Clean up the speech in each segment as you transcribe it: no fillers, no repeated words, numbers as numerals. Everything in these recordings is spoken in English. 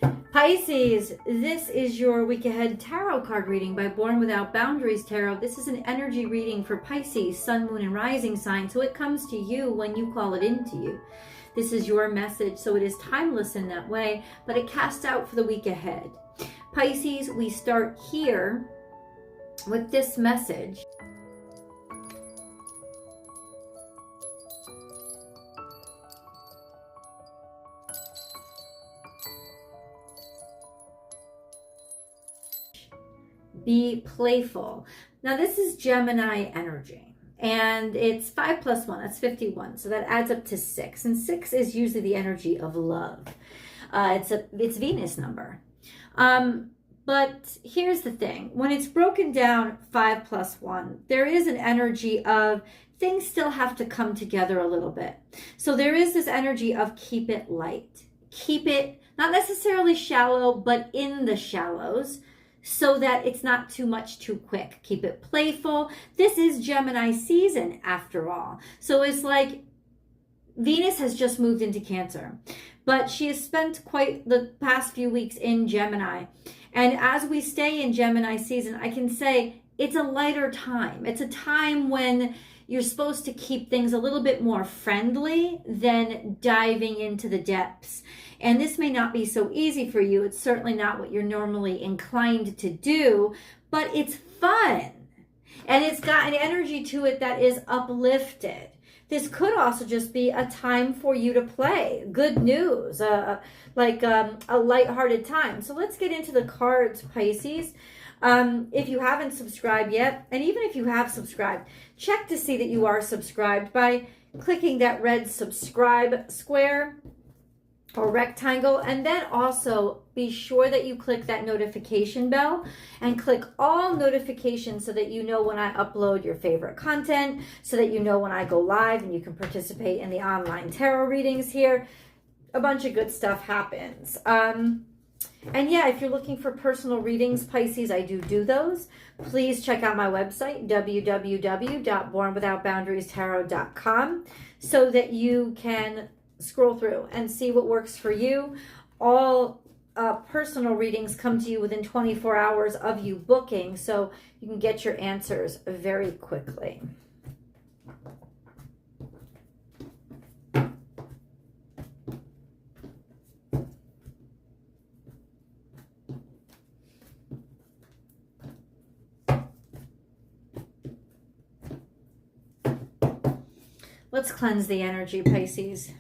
Pisces, this is your week ahead tarot card reading by Born Without Boundaries Tarot. This is an energy reading for Pisces, sun, moon, and rising sign. So it comes to you when you call it into you. This is your message, so it is timeless in that way, but it casts out for the week ahead. Pisces, we start here with this message. Be playful. Now this is Gemini energy, and it's 5 plus 1, that's 51. So that adds up to 6, and 6 is usually the energy of love. It's Venus number. But here's the thing, when it's broken down 5 plus 1, there is an energy of things still have to come together a little bit. So there is this energy of keep it light. Keep it not necessarily shallow, but in the shallows, so that it's not too much too quick. Keep it playful. This is Gemini season after all. So it's like Venus has just moved into Cancer, but she has spent quite the past few weeks in Gemini. And as we stay in Gemini season, I can say it's a lighter time. It's a time when you're supposed to keep things a little bit more friendly than diving into the depths. And this may not be so easy for you. It's certainly not what you're normally inclined to do, but it's fun. And it's got an energy to it that is uplifted. This could also just be a time for you to play. Good news, like a lighthearted time. So let's get into the cards, Pisces. If you haven't subscribed yet, and even if you have subscribed, check to see that you are subscribed by clicking that red subscribe square or rectangle, and then also be sure that you click that notification bell and click all notifications so that you know when I upload your favorite content, so that you know when I go live and you can participate in the online tarot readings here. A bunch of good stuff happens. And yeah, if you're looking for personal readings, Pisces, I do those. Please check out my website, www.bornwithoutboundariestarot.com, so that you can scroll through and see what works for you. All personal readings come to you within 24 hours of you booking, so you can get your answers very quickly. Let's cleanse the energy, Pisces.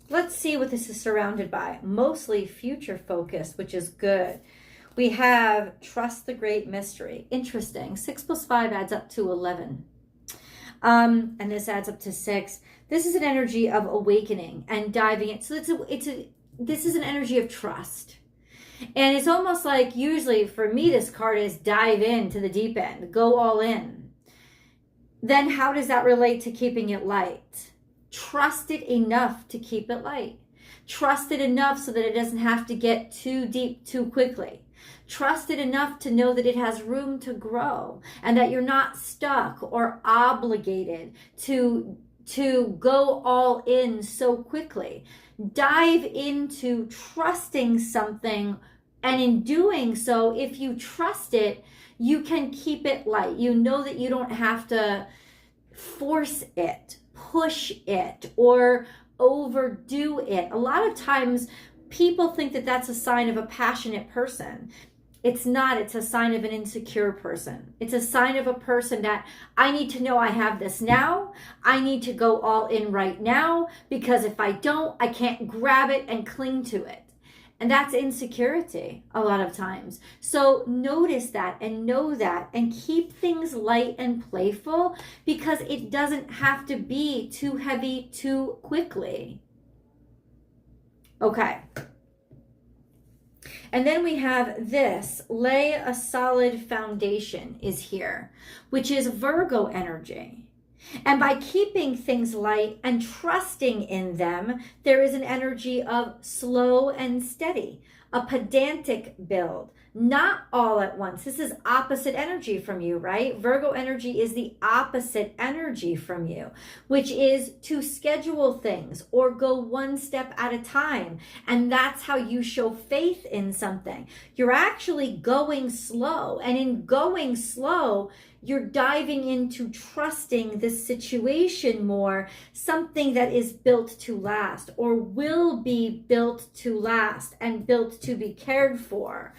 Let's see what this is surrounded by. Mostly future focused, which is good. We have trust the great mystery. Interesting. 6 plus 5 adds up to 11. And this adds up to 6. This is an energy of awakening and diving in. So this is an energy of trust. And it's almost like, usually for me, this card is dive into the deep end, go all in. Then how does that relate to keeping it light? Trust it enough to keep it light. Trust it enough so that it doesn't have to get too deep too quickly. Trust it enough to know that it has room to grow and that you're not stuck or obligated to go all in so quickly. Dive into trusting something, and in doing so, if you trust it, you can keep it light. You know that you don't have to force it, push it, or overdo it. A lot of times people think that that's a sign of a passionate person. It's not. It's a sign of an insecure person. It's a sign of a person that I need to know I have this now. I need to go all in right now, because if I don't, I can't grab it and cling to it. And that's insecurity a lot of times. So notice that and know that and keep things light and playful, because it doesn't have to be too heavy too quickly. Okay. And then we have this, lay a solid foundation is here, which is Virgo energy. And by keeping things light and trusting in them, there is an energy of slow and steady, a pedantic build, not all at once. This is opposite energy from you, right? Virgo energy is the opposite energy from you, which is to schedule things or go one step at a time. And that's how you show faith in something. You're actually going slow. And in going slow, you're diving into trusting the situation more, something that is built to last or will be built to last and built to be cared for.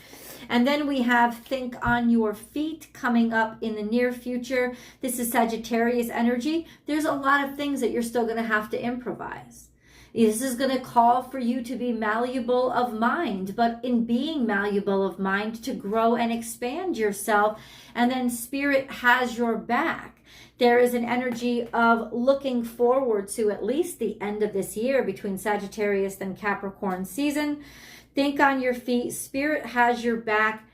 And then we have think on your feet coming up in the near future. This is Sagittarius energy. There's a lot of things that you're still going to have to improvise. This is going to call for you to be malleable of mind, but in being malleable of mind, to grow and expand yourself. And then Spirit has your back. There is an energy of looking forward to at least the end of this year between Sagittarius and Capricorn season. Think on your feet. Spirit has your back.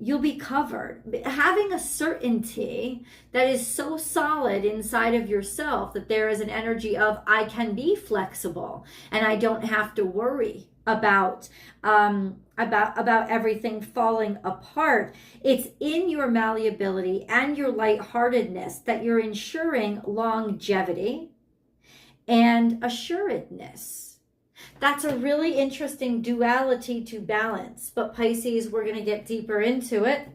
You'll be covered. Having a certainty that is so solid inside of yourself that there is an energy of, I can be flexible and I don't have to worry about everything falling apart. It's in your malleability and your lightheartedness that you're ensuring longevity and assuredness. That's a really interesting duality to balance. But Pisces, we're going to get deeper into it.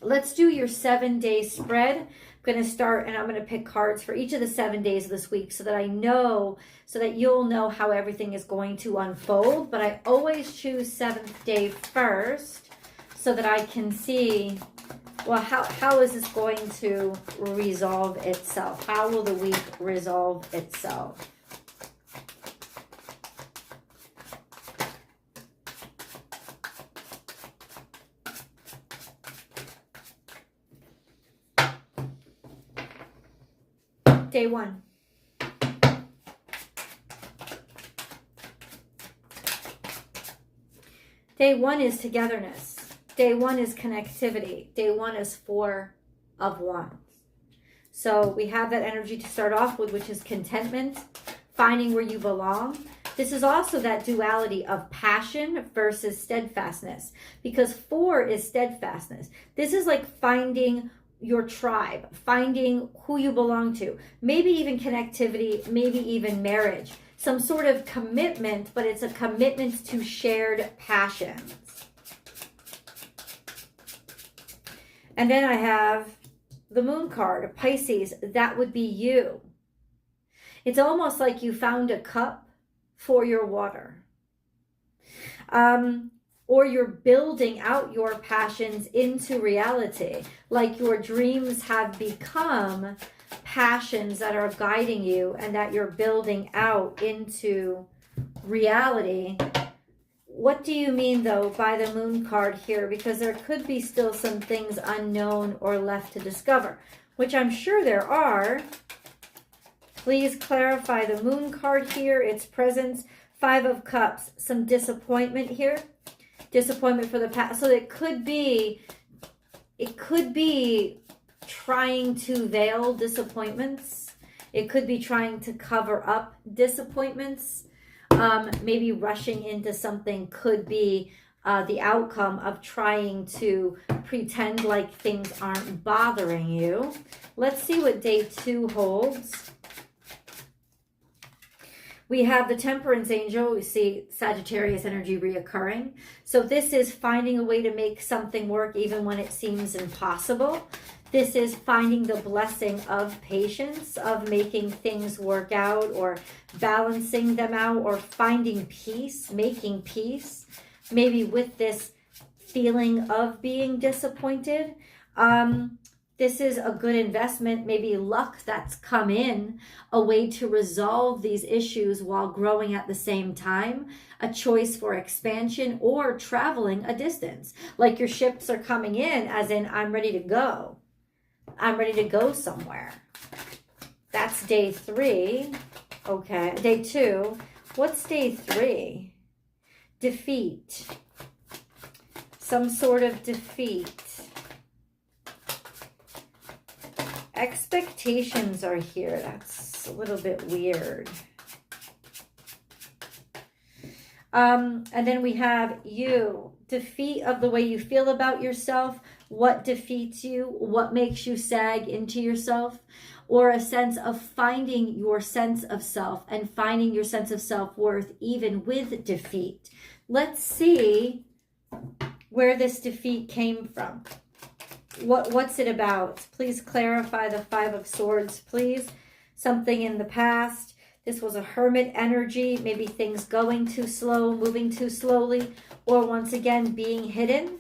Let's do your 7-day spread. I'm going to start and I'm going to pick cards for each of the 7 days of this week so that you'll know how everything is going to unfold. But I always choose 7th day first so that I can see, well, how is this going to resolve itself? How will the week resolve itself? Day 1. Day 1 is togetherness. Day 1 is connectivity. Day 1 is 4 of Wands. So we have that energy to start off with, which is contentment, finding where you belong. This is also that duality of passion versus steadfastness, because 4 is steadfastness. This is like finding your tribe, finding who you belong to, maybe even connectivity, maybe even marriage, some sort of commitment, but it's a commitment to shared passions. And then I have the Moon card, Pisces. That would be you. It's almost like you found a cup for your water. Or you're building out your passions into reality, like your dreams have become passions that are guiding you and that you're building out into reality. What do you mean, though, by the Moon card here? Because there could be still some things unknown or left to discover, which I'm sure there are. Please clarify the Moon card here, its presence. 5 of Cups, some disappointment here. Disappointment for the past. So it could be trying to veil disappointments. It could be trying to cover up disappointments. Maybe rushing into something could be the outcome of trying to pretend like things aren't bothering you. Let's see what day 2 holds. We have the Temperance Angel. We see Sagittarius energy reoccurring. So this is finding a way to make something work even when it seems impossible. This is finding the blessing of patience, of making things work out or balancing them out or finding peace, making peace. Maybe with this feeling of being disappointed. This is a good investment, maybe luck that's come in, a way to resolve these issues while growing at the same time, a choice for expansion or traveling a distance. Like your ships are coming in, as in, I'm ready to go. I'm ready to go somewhere. That's day 3. Okay, day 2. What's day 3? Defeat. Some sort of defeat. Expectations are here. That's a little bit weird. And then we have you. Defeat of the way you feel about yourself. What defeats you? What makes you sag into yourself? Or a sense of finding your sense of self and finding your sense of self-worth even with defeat. Let's see where this defeat came from. What's it about? Please clarify the 5 of Swords, please. Something in the past. This was a hermit energy. Maybe things going too slow, moving too slowly, or once again being hidden.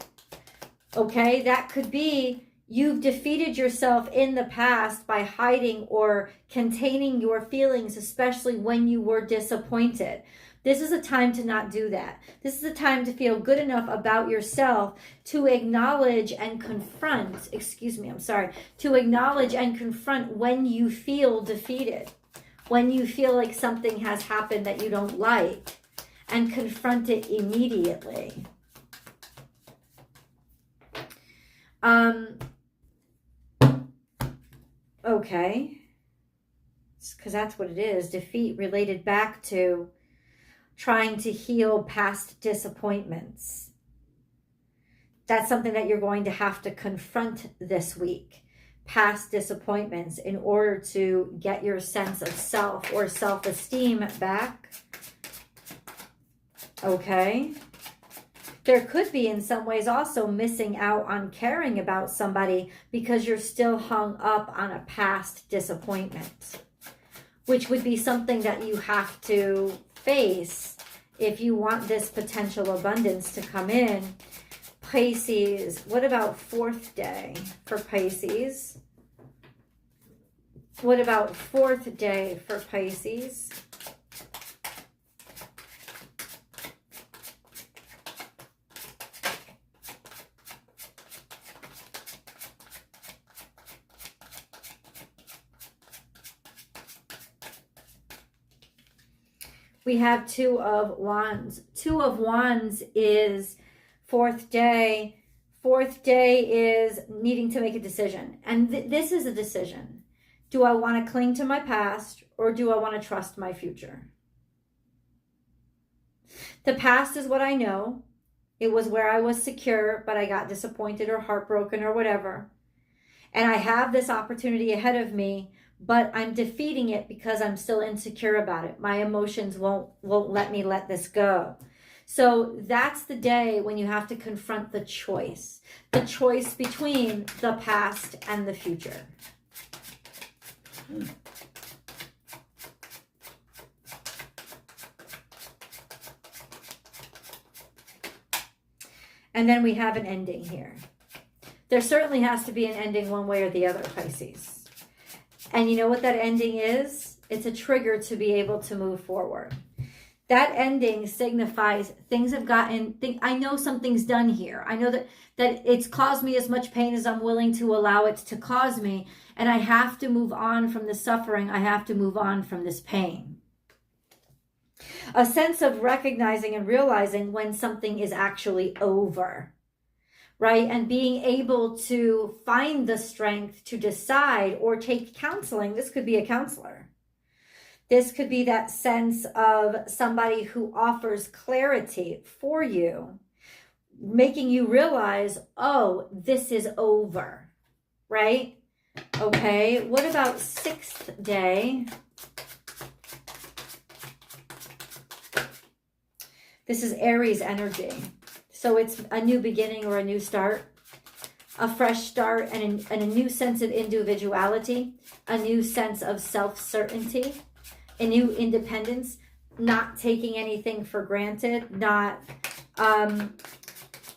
Okay, that could be you've defeated yourself in the past by hiding or containing your feelings, especially when you were disappointed. This is a time to not do that. This is a time to feel good enough about yourself to acknowledge and confront, to acknowledge and confront when you feel defeated, when you feel like something has happened that you don't like, and confront it immediately. Okay. Because that's what it is. Defeat related back to trying to heal past disappointments. That's something that you're going to have to confront this week. Past disappointments in order to get your sense of self or self-esteem back. Okay. There could be in some ways also missing out on caring about somebody because you're still hung up on a past disappointment, which would be something that you have to face if you want this potential abundance to come in. Pisces, what about 4th day for Pisces? What about 4th day for Pisces? We have 2 of Wands. 2 of Wands is 4th day. 4th day is needing to make a decision. And this is a decision. Do I want to cling to my past or do I want to trust my future? The past is what I know. It was where I was secure, but I got disappointed or heartbroken or whatever. And I have this opportunity ahead of me, but I'm defeating it because I'm still insecure about it. My emotions won't let me let this go. So that's the day when you have to confront the choice between the past and the future. And then we have an ending here. There certainly has to be an ending one way or the other, Pisces. And you know what that ending is? It's a trigger to be able to move forward. That ending signifies things have gotten, I know something's done here. I know that it's caused me as much pain as I'm willing to allow it to cause me. And I have to move on from the suffering. I have to move on from this pain. A sense of recognizing and realizing when something is actually over. Right? And being able to find the strength to decide or take counseling. This could be a counselor. This could be that sense of somebody who offers clarity for you, making you realize, oh, this is over, right? Okay, what about 6th day? This is Aries energy. So it's a new beginning or a new start, a fresh start, and a new sense of individuality, a new sense of self-certainty, a new independence, not taking anything for granted, not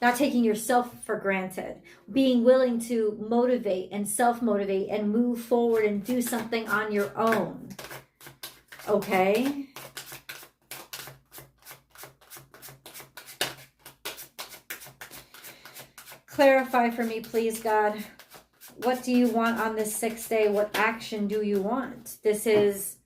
not taking yourself for granted, being willing to motivate and self-motivate and move forward and do something on your own. Okay? Clarify for me, please, God. What do you want on this 6th day? What action do you want? This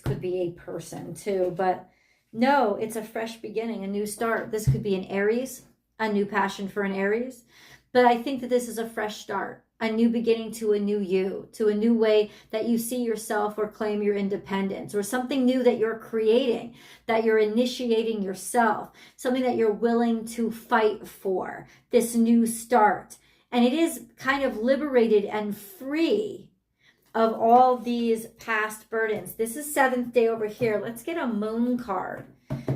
could be a person too, but no, it's a fresh beginning, a new start. This could be an Aries, a new passion for an Aries. But I think that this is a fresh start, a new beginning to a new you, to a new way that you see yourself or claim your independence, or something new that you're creating, that you're initiating yourself, something that you're willing to fight for, this new start. And it is kind of liberated and free of all these past burdens. This is 7th day over here. Let's get a moon card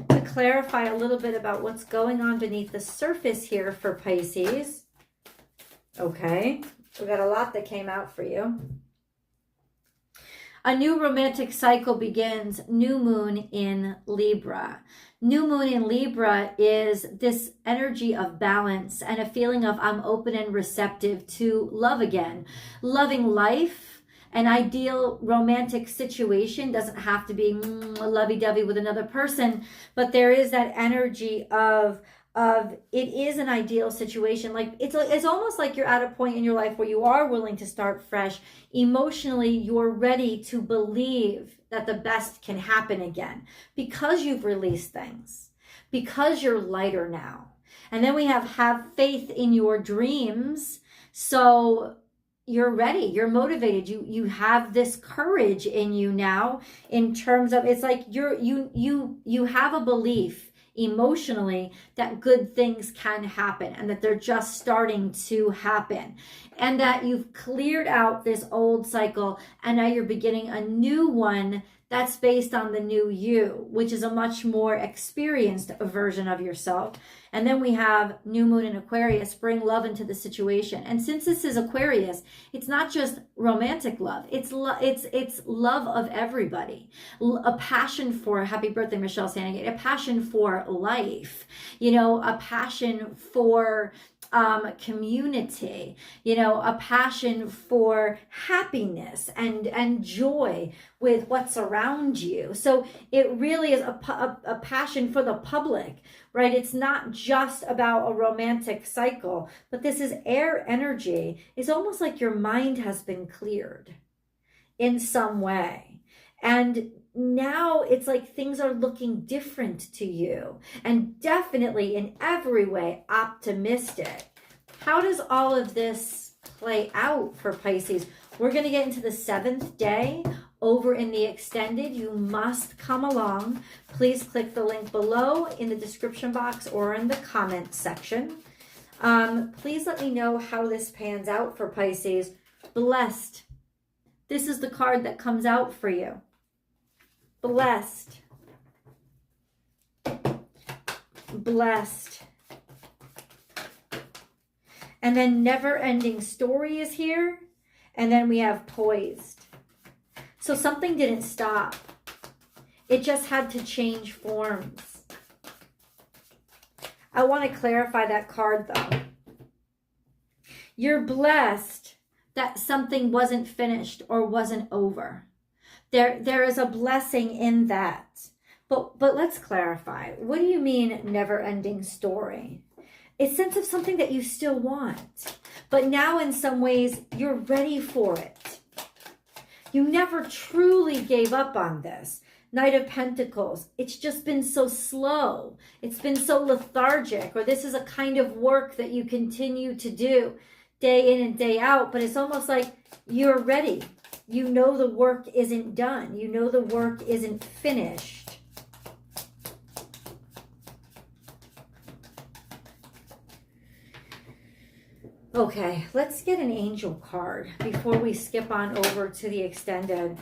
to clarify a little bit about what's going on beneath the surface here for Pisces. Okay, we got a lot that came out for you. A new romantic cycle begins, new moon in Libra. New moon in Libra is this energy of balance and a feeling of I'm open and receptive to love again. Loving life, an ideal romantic situation doesn't have to be lovey-dovey with another person, but there is that energy of it is an ideal situation. Like it's almost like you're at a point in your life where you are willing to start fresh. Emotionally, you're ready to believe that the best can happen again because you've released things, because you're lighter now. And then we have faith in your dreams. So you're ready, you're motivated, you have this courage in you now, in terms of, it's like you have a belief emotionally that good things can happen and that they're just starting to happen, and that you've cleared out this old cycle and now you're beginning a new one that's based on the new you, which is a much more experienced version of yourself. And then we have new moon in Aquarius, bring love into the situation. And since this is Aquarius, it's not just romantic love. It's love of everybody. A passion for, happy birthday, Michelle Sandgate, a passion for life, a passion for community, a passion for happiness and joy with what's around you. So it really is a passion for the public, right? It's not just about a romantic cycle, but this is air energy. It's almost like your mind has been cleared in some way. And now it's like things are looking different to you, and definitely in every way optimistic. How does all of this play out for Pisces? We're going to get into the 7th day over in the extended. You must come along. Please click the link below in the description box or in the comment section. Please let me know how this pans out for Pisces. Blessed. This is the card that comes out for you. Blessed. Blessed. And then never-ending story is here. And then we have poised. So something didn't stop. It just had to change forms. I want to clarify that card though. You're blessed that something wasn't finished or wasn't over. There is a blessing in that. But let's clarify. What do you mean never-ending story? It's sense of something that you still want. But now in some ways you're ready for it. You never truly gave up on this. Knight of Pentacles. It's just been so slow. It's been so lethargic. Or this is a kind of work that you continue to do day in and day out. But it's almost like you're ready. You know the work isn't done. You know the work isn't finished. Okay, let's get an angel card before we skip on over to the extended.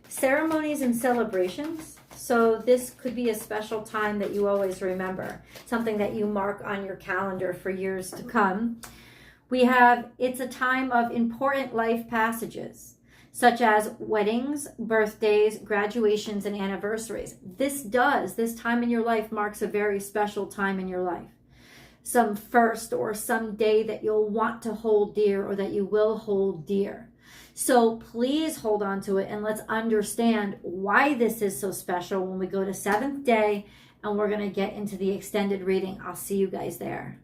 Ceremonies and celebrations. So this could be a special time that you always remember. Something that you mark on your calendar for years to come. It's a time of important life passages, such as weddings, birthdays, graduations, and anniversaries. This time in your life marks a very special time in your life. some first or some day that you'll want to hold dear or that you will hold dear. So please hold on to it and let's understand why this is so special when we go to 7th day and we're going to get into the extended reading. I'll see you guys there.